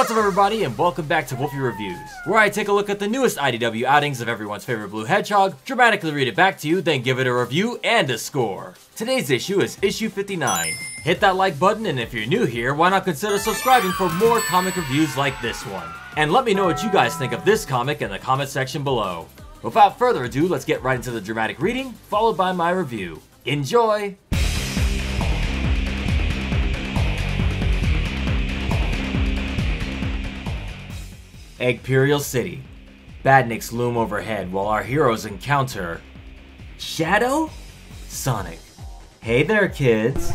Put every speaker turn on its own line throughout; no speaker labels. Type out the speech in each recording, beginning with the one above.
What's up everybody, and welcome back to Wolfie Reviews, where I take a look at the newest IDW outings of everyone's favorite blue hedgehog, dramatically read it back to you, then give it a review and a score. Today's issue is issue 59. Hit that like button, and if you're new here, why not consider subscribing for more comic reviews like this one. And let me know what you guys think of this comic in the comment section below. Without further ado, let's get right into the dramatic reading, followed by my review. Enjoy! Eggperial City. Badniks loom overhead while our heroes encounter Shadow? Sonic. Hey there, kids.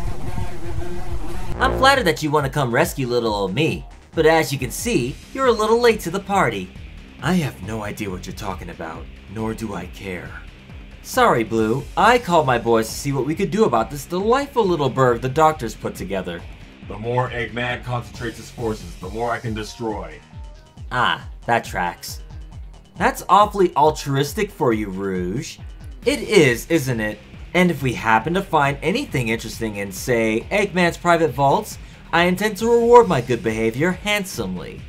I'm flattered that you want to come rescue little old me, but as you can see, you're a little late to the party. I have no idea what you're talking about, nor do I care. Sorry, Blue. I called my boys to see what we could do about this delightful little bird the doctors put together.
The more Eggman concentrates his forces, the more I can destroy.
Ah, that tracks. That's awfully altruistic for you, Rouge. It is, isn't it? And if we happen to find anything interesting in, say, Eggman's private vaults, I intend to reward my good behavior handsomely.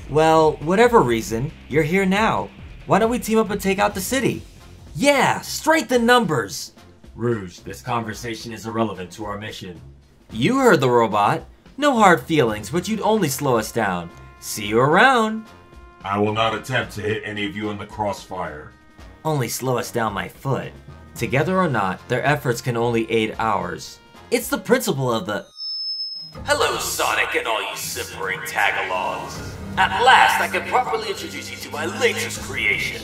Well, whatever reason, you're here now. Why don't we team up and take out the city? Yeah, strength in numbers!
Rouge, this conversation is irrelevant to our mission.
You heard the robot. No hard feelings, but you'd only slow us down. See you around.
I will not attempt to hit any of you in the crossfire.
Only slow us down my foot. Together or not, their efforts can only aid ours. It's the principle of the... Hello, Sonic and all you simpering tag-alongs. At last, I can properly introduce you to my latest creation.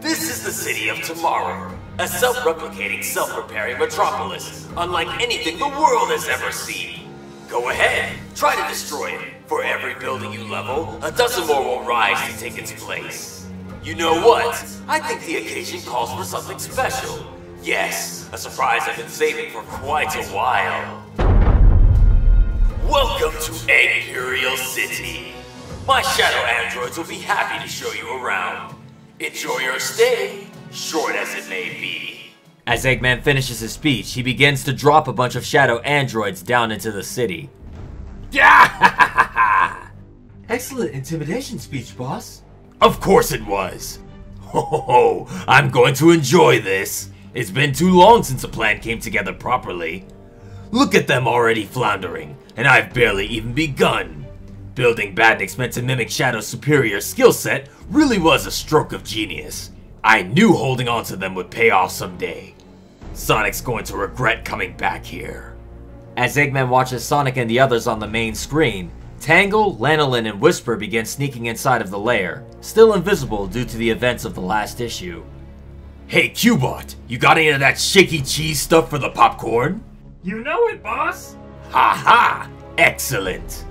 This is the city of tomorrow. A self-replicating, self-repairing metropolis, unlike anything the world has ever seen. Go ahead, try to destroy it. For every building you level, a dozen more will rise to take its place. You know what? I think the occasion calls for something special. Yes, a surprise I've been saving for quite a while. Welcome to Eggperial City. My shadow androids will be happy to show you around. Enjoy your stay, short as it may be. As Eggman finishes his speech, he begins to drop a bunch of shadow androids down into the city. Excellent intimidation speech, boss. Of course it was. Ho ho ho, I'm going to enjoy this. It's been too long since a plan came together properly. Look at them already floundering, and I've barely even begun. Building Badniks meant to mimic Shadow's superior skill set really was a stroke of genius. I knew holding on to them would pay off someday. Sonic's going to regret coming back here. As Eggman watches Sonic and the others on the main screen, Tangle, Lanolin, and Whisper begin sneaking inside of the lair, still invisible due to the events of the last issue. Hey Cubot, you got any of that shaky cheese stuff for the popcorn?
You know it, boss!
Ha ha! Excellent!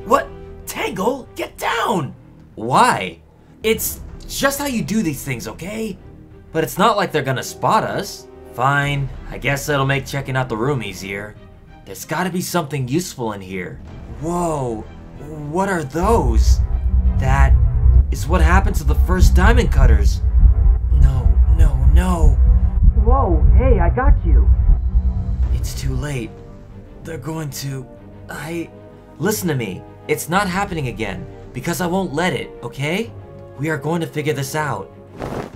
What? Tangle, get down! Why? It's just how you do these things, okay? But it's not like they're gonna spot us. Fine, I guess that'll make checking out the room easier. There's gotta be something useful in here. Whoa, what are those? That is what happened to the first diamond cutters. No. Whoa, hey, I got you. It's too late. They're going to... Listen to me. It's not happening again, because I won't let it, okay? We are going to figure this out.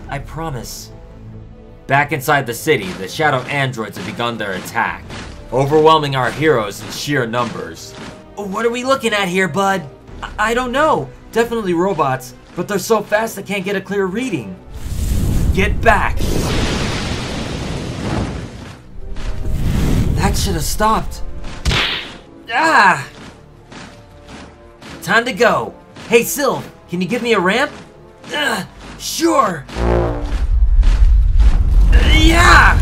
I promise. Back inside the city, the shadow androids have begun their attack, overwhelming our heroes in sheer numbers. What are we looking at here, bud? I don't know. Definitely robots, but they're so fast I can't get a clear reading. Get back! That should have stopped. Ah! Time to go. Hey, Sylv, can you give me a ramp? Sure. Yeah!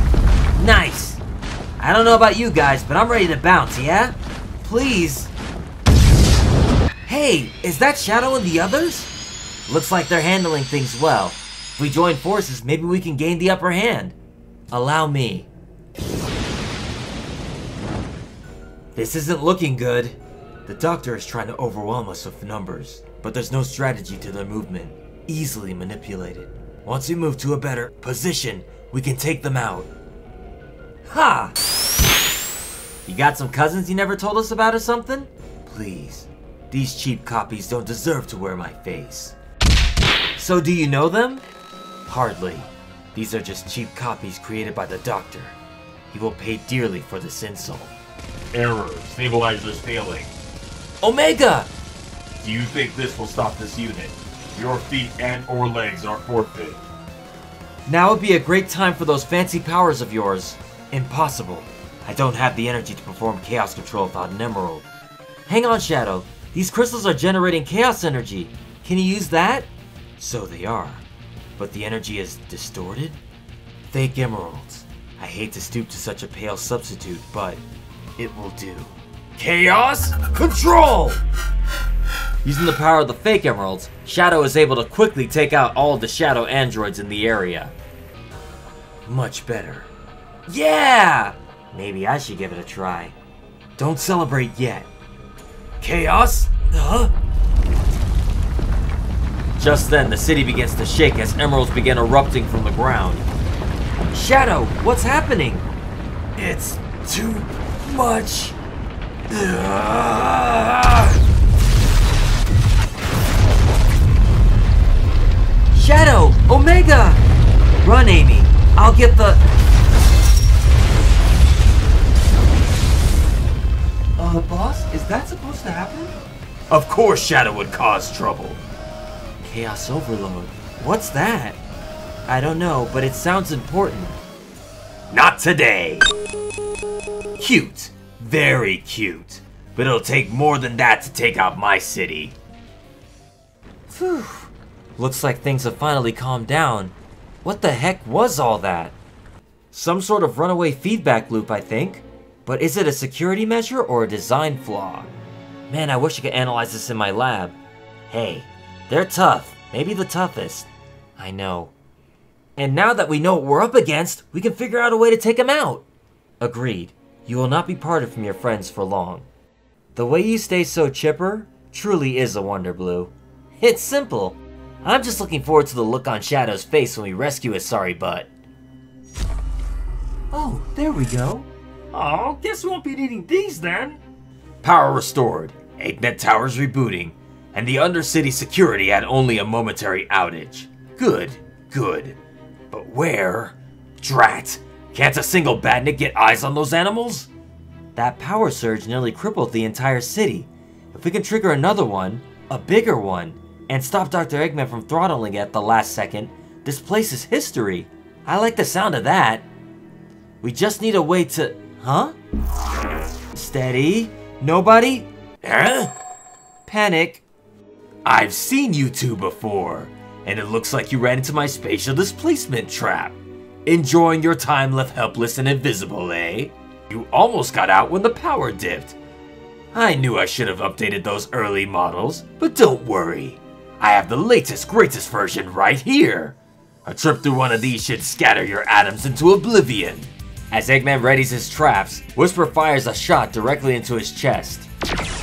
Nice. I don't know about you guys, but I'm ready to bounce, yeah? Please. Hey, is that Shadow and the others? Looks like they're handling things well. If we join forces, maybe we can gain the upper hand. Allow me. This isn't looking good. The doctor is trying to overwhelm us with numbers, but there's no strategy to their movement. Easily manipulated. Once we move to a better position, we can take them out. Ha! You got some cousins you never told us about or something? Please, These cheap copies don't deserve to wear my face. So do you know them? Hardly. These are just cheap copies created by the Doctor. He will pay dearly for this insult.
Error. Stabilizers failing.
Omega!
Do you think this will stop this unit? Your feet and or legs are forfeit.
Now would be a great time for those fancy powers of yours. Impossible. I don't have the energy to perform chaos control without an emerald. Hang on, Shadow. These crystals are generating chaos energy. Can you use that? So they are. But the energy is distorted? Fake emeralds. I hate to stoop to such a pale substitute, but it will do. Chaos control! Using the power of the fake emeralds, Shadow is able to quickly take out all of the shadow androids in the area. Much better. Yeah! Maybe I should give it a try. Don't celebrate yet. Chaos? Huh? Just then, the city begins to shake as emeralds begin erupting from the ground. Shadow, what's happening? It's too much. Shadow! Omega! Run, Amy. I'll get the... boss? Is that supposed to happen? Of course Shadow would cause trouble. Chaos Overload. What's that? I don't know, but it sounds important. Not today. Cute. Very cute. But it'll take more than that to take out my city. Phew. Looks like things have finally calmed down. What the heck was all that? Some sort of runaway feedback loop, I think. But is it a security measure or a design flaw? Man, I wish I could analyze this in my lab. Hey, they're tough. Maybe the toughest. I know. And now that we know what we're up against, we can figure out a way to take them out. Agreed. You will not be parted from your friends for long. The way you stay so chipper truly is a wonder, Blue. It's simple. I'm just looking forward to the look on Shadow's face when we rescue his sorry butt. Oh, there we go. Oh, guess we won't be needing these then. Power restored. Eggnet Towers rebooting. And the Undercity security had only a momentary outage. Good, good. But where? Drat! Can't a single badnik get eyes on those animals? That power surge nearly crippled the entire city. If we can trigger another one, a bigger one, and stop Dr. Eggman from throttling it at the last second, this place is history. I like the sound of that. We just need a way to... Huh? Steady? Nobody? Huh? Panic. I've seen you two before, and it looks like you ran into my spatial displacement trap. Enjoying your time left helpless and invisible, eh? You almost got out when the power dipped. I knew I should have updated those early models, but don't worry. I have the latest, greatest version right here. A trip through one of these should scatter your atoms into oblivion. As Eggman readies his traps, Whisper fires a shot directly into his chest,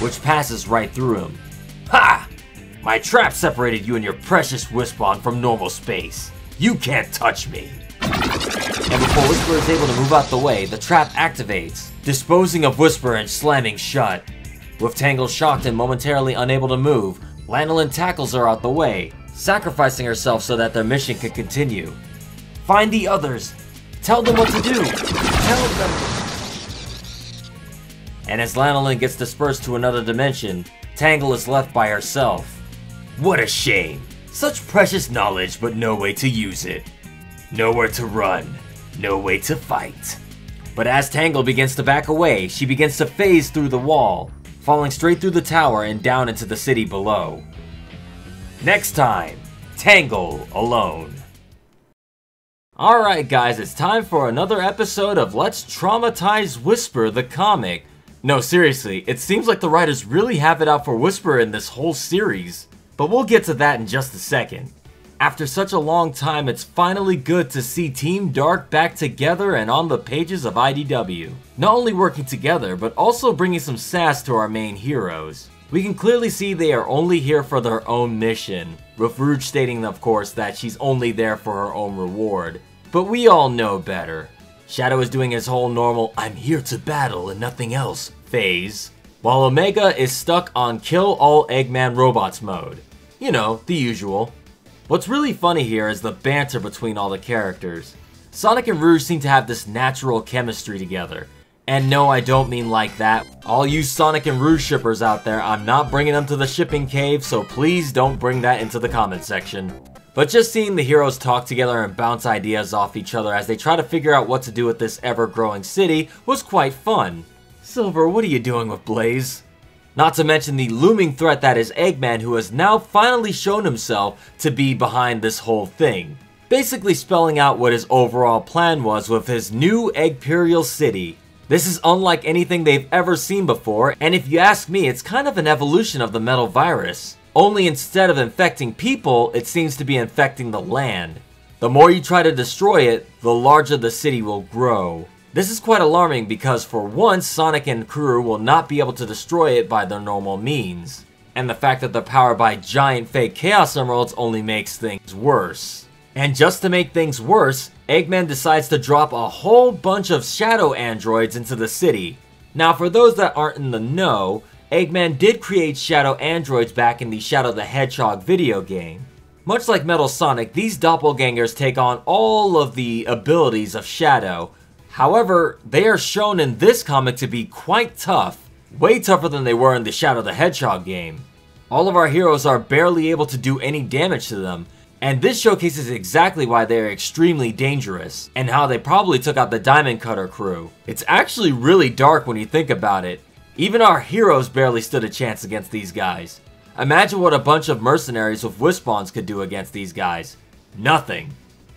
which passes right through him. Ha! My trap separated you and your precious Wispawn from normal space. You can't touch me. And before Whisper is able to move out the way, the trap activates, disposing of Whisper and slamming shut. With Tangle shocked and momentarily unable to move, Lanolin tackles her out the way, sacrificing herself so that their mission can continue. Find the others. Tell them what to do. Tell them. And as Lanolin gets dispersed to another dimension, Tangle is left by herself. What a shame. Such precious knowledge, but no way to use it. Nowhere to run. No way to fight. But as Tangle begins to back away, she begins to phase through the wall, falling straight through the tower and down into the city below. Next time, Tangle alone. Alright guys, it's time for another episode of Let's Traumatize Whisper the comic. No, seriously, it seems like the writers really have it out for Whisper in this whole series. But we'll get to that in just a second. After such a long time, it's finally good to see Team Dark back together and on the pages of IDW. Not only working together, but also bringing some sass to our main heroes. We can clearly see they are only here for their own mission, with Rouge stating of course that she's only there for her own reward. But we all know better. Shadow is doing his whole normal "I'm here to battle and nothing else" phase. while Omega is stuck on kill all Eggman robots mode. You know, the usual. What's really funny here is the banter between all the characters. Sonic and Rouge seem to have this natural chemistry together. And no, I don't mean like that. All you Sonic and Rouge shippers out there, I'm not bringing them to the shipping cave, so please don't bring that into the comment section. But just seeing the heroes talk together and bounce ideas off each other as they try to figure out what to do with this ever-growing city was quite fun. Silver, what are you doing with Blaze? Not to mention the looming threat that is Eggman, who has now finally shown himself to be behind this whole thing. Basically spelling out what his overall plan was with his new Eggperial city. This is unlike anything they've ever seen before, and if you ask me, it's kind of an evolution of the metal virus. Only instead of infecting people, it seems to be infecting the land. The more you try to destroy it, the larger the city will grow. This is quite alarming because for once, Sonic and crew will not be able to destroy it by their normal means. And the fact that they're powered by giant fake Chaos Emeralds only makes things worse. And just to make things worse, Eggman decides to drop a whole bunch of shadow androids into the city. Now for those that aren't in the know, Eggman did create shadow androids back in the Shadow the Hedgehog video game. Much like Metal Sonic, these doppelgangers take on all of the abilities of Shadow. However, they are shown in this comic to be quite tough, way tougher than they were in the Shadow the Hedgehog game. All of our heroes are barely able to do any damage to them, and this showcases exactly why they are extremely dangerous, and how they probably took out the Diamond Cutter crew. It's actually really dark when you think about it. Even our heroes barely stood a chance against these guys. Imagine what a bunch of mercenaries with Wispawns could do against these guys. Nothing.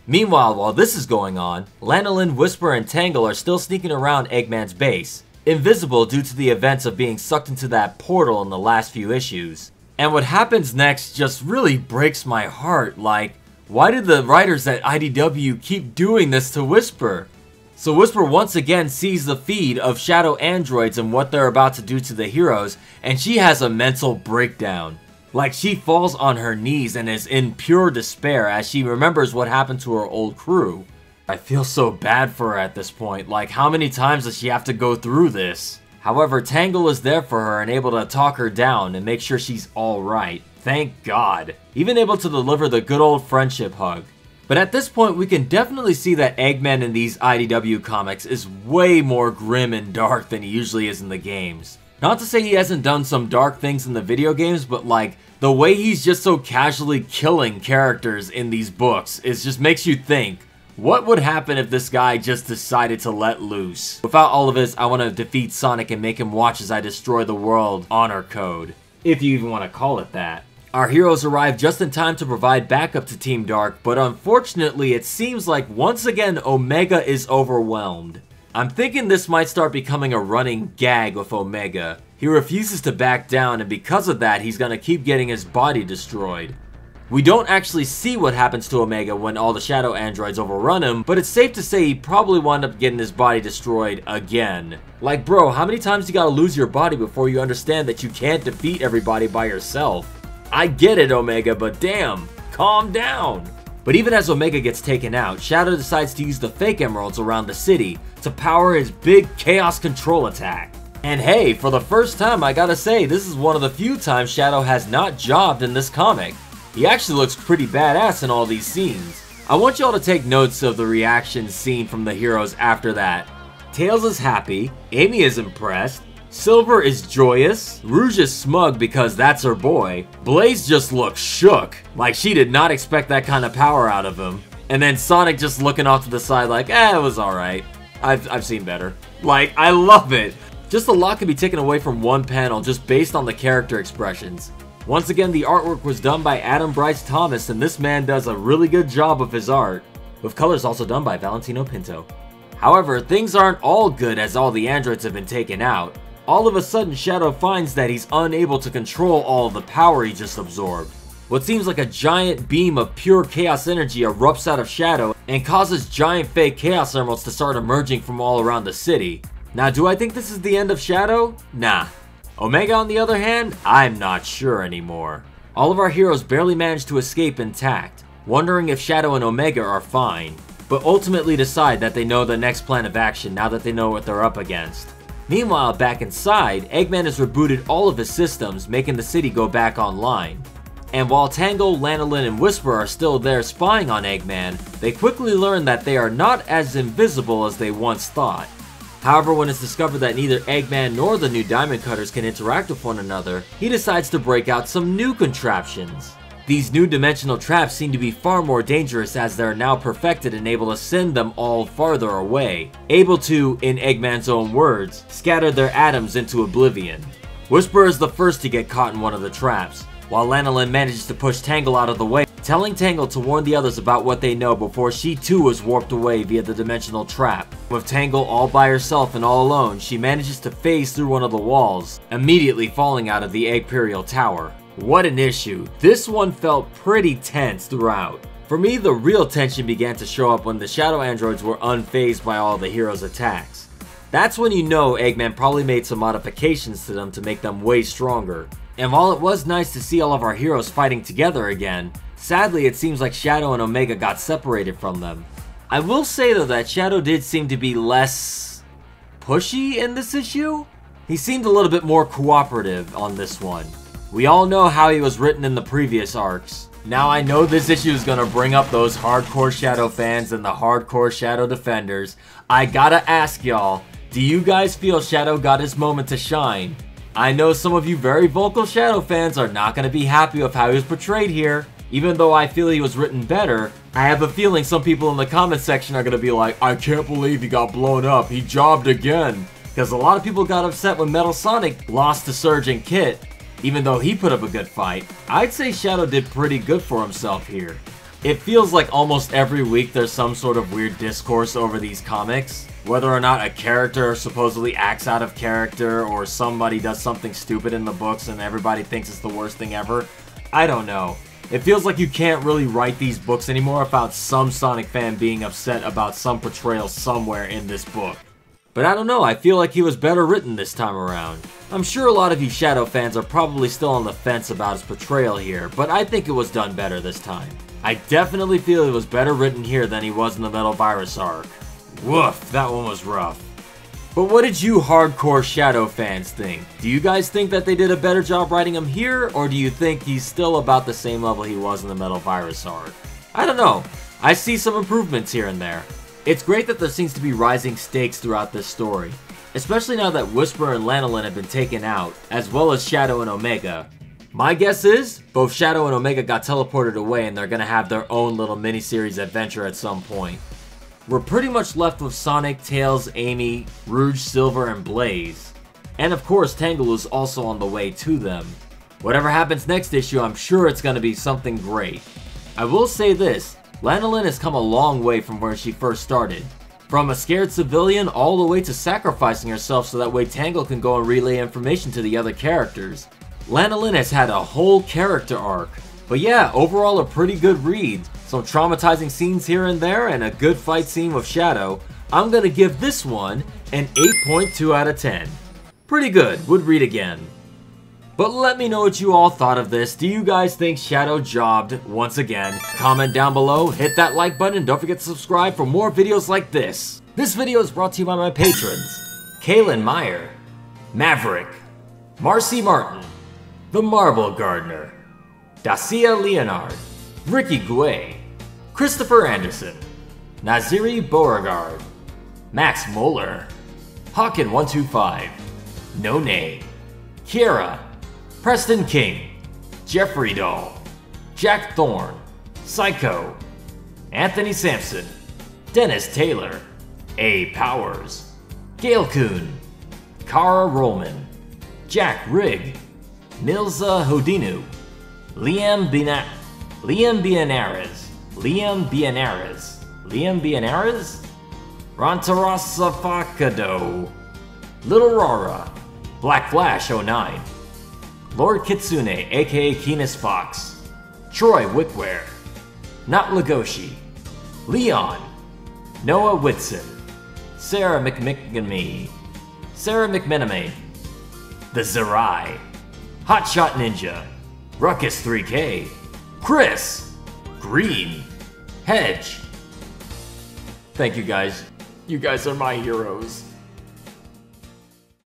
Meanwhile, while this is going on, Lanolin, Whisper, and Tangle are still sneaking around Eggman's base, invisible due to the events of being sucked into that portal in the last few issues. And what happens next just really breaks my heart. Like, why did the writers at IDW keep doing this to Whisper? So Whisper once again sees the feed of shadow androids and what they're about to do to the heroes, and she has a mental breakdown. Like, she falls on her knees and is in pure despair as she remembers what happened to her old crew. I feel so bad for her at this point. Like, how many times does she have to go through this? However, Tangle is there for her and able to talk her down and make sure she's alright. Thank God. Even able to deliver the good old friendship hug. But at this point, we can definitely see that Eggman in these IDW comics is way more grim and dark than he usually is in the games. Not to say he hasn't done some dark things in the video games, but like, the way he's just so casually killing characters in these books just makes you think, what would happen if this guy just decided to let loose? Without all of this, I want to defeat Sonic and make him watch as I destroy the world honor code. If you even want to call it that. Our heroes arrive just in time to provide backup to Team Dark, but unfortunately it seems like once again Omega is overwhelmed. I'm thinking this might start becoming a running gag with Omega. He refuses to back down, and because of that he's gonna keep getting his body destroyed. We don't actually see what happens to Omega when all the shadow androids overrun him, but it's safe to say he probably wound up getting his body destroyed again. Like, bro, how many times you gotta lose your body before you understand that you can't defeat everybody by yourself? I get it, Omega, but damn, calm down. But even as Omega gets taken out, Shadow decides to use the fake emeralds around the city to power his big chaos control attack. And hey, for the first time, I gotta say, this is one of the few times Shadow has not jobbed in this comic. He actually looks pretty badass in all these scenes. I want y'all to take notes of the reactions seen from the heroes after that. Tails is happy, Amy is impressed, Silver is joyous, Rouge is smug because that's her boy, Blaze just looks shook, like she did not expect that kind of power out of him, and then Sonic just looking off to the side like, it was alright, I've seen better. Like, I love it! Just a lot can be taken away from one panel just based on the character expressions. Once again, the artwork was done by Adam Bryce Thomas, and this man does a really good job of his art, with colors also done by Valentino Pinto. However, things aren't all good as all the androids have been taken out. All of a sudden, Shadow finds that he's unable to control all of the power he just absorbed. What seems like a giant beam of pure chaos energy erupts out of Shadow and causes giant fake chaos emeralds to start emerging from all around the city. Now, do I think this is the end of Shadow? Nah. Omega, on the other hand, I'm not sure anymore. All of our heroes barely manage to escape intact, wondering if Shadow and Omega are fine, but ultimately decide that they know the next plan of action now that they know what they're up against. Meanwhile, back inside, Eggman has rebooted all of his systems, making the city go back online. And while Tangle, Lanolin, and Whisper are still there spying on Eggman, they quickly learn that they are not as invisible as they once thought. However, when it's discovered that neither Eggman nor the new Diamond Cutters can interact with one another, he decides to break out some new contraptions. These new dimensional traps seem to be far more dangerous as they are now perfected and able to send them all farther away, able to, in Eggman's own words, scatter their atoms into oblivion. Whisper is the first to get caught in one of the traps, while Lanolin manages to push Tangle out of the way, telling Tangle to warn the others about what they know before she too is warped away via the dimensional trap. With Tangle all by herself and all alone, she manages to phase through one of the walls, immediately falling out of the Eggperial tower. What an issue. This one felt pretty tense throughout. For me, the real tension began to show up when the shadow androids were unfazed by all the heroes' attacks. That's when you know Eggman probably made some modifications to them to make them way stronger. And while it was nice to see all of our heroes fighting together again, sadly it seems like Shadow and Omega got separated from them. I will say though that Shadow did seem to be less pushy in this issue. He seemed a little bit more cooperative on this one. We all know how he was written in the previous arcs. Now I know this issue is gonna bring up those hardcore Shadow fans and the hardcore Shadow defenders. I gotta ask y'all, do you guys feel Shadow got his moment to shine? I know some of you very vocal Shadow fans are not going to be happy with how he was portrayed here. Even though I feel he was written better, I have a feeling some people in the comment section are going to be like, I can't believe he got blown up, he jobbed again. Because a lot of people got upset when Metal Sonic lost to Surge and Kit, even though he put up a good fight. I'd say Shadow did pretty good for himself here. It feels like almost every week there's some sort of weird discourse over these comics. Whether or not a character supposedly acts out of character or somebody does something stupid in the books and everybody thinks it's the worst thing ever. I don't know. It feels like you can't really write these books anymore without some Sonic fan being upset about some portrayal somewhere in this book. But I don't know, I feel like he was better written this time around. I'm sure a lot of you Shadow fans are probably still on the fence about his portrayal here, but I think it was done better this time. I definitely feel he was better written here than he was in the Metal Virus arc. Woof, that one was rough. But what did you hardcore Shadow fans think? Do you guys think that they did a better job writing him here, or do you think he's still about the same level he was in the Metal Virus arc? I don't know. I see some improvements here and there. It's great that there seems to be rising stakes throughout this story, especially now that Whisper and Lanolin have been taken out, as well as Shadow and Omega. My guess is, both Shadow and Omega got teleported away and they're gonna have their own little miniseries adventure at some point. We're pretty much left with Sonic, Tails, Amy, Rouge, Silver, and Blaze. And of course, Tangle is also on the way to them. Whatever happens next issue, I'm sure it's going to be something great. I will say this, Lanolin has come a long way from where she first started. From a scared civilian all the way to sacrificing herself so that way Tangle can go and relay information to the other characters. Lanolin has had a whole character arc. But yeah, overall a pretty good read. Some traumatizing scenes here and there, and a good fight scene with Shadow. I'm gonna give this one an 8.2 out of 10. Pretty good, would read again. But let me know what you all thought of this. Do you guys think Shadow jobbed once again? Comment down below, hit that like button, and don't forget to subscribe for more videos like this. This video is brought to you by my patrons. Kaylin Meyer, Maverick, Marcy Martin, The Marble Gardener, Dacia Leonard, Ricky Guay, Christopher Anderson, Naziri Beauregard, Max Moeller, Hawkin125, No Name, Kiera, Preston King, Jeffrey Dahl, Jack Thorne, Psycho, Anthony Sampson, Dennis Taylor, A. Powers, Gail Kuhn, Kara Rollman, Jack Rigg, Milza Hodinu, Liam Bianares, Rantarasa Fakado, Little Rara, Black Flash 09, Lord Kitsune aka Keenus Fox, Troy Wickware, Not Lagoshi, Leon, Noah Whitson, Sarah McMenamy, The Zerai, Hotshot Ninja, Ruckus 3K, Chris, Green, Hedge. Thank you guys. You guys are my heroes.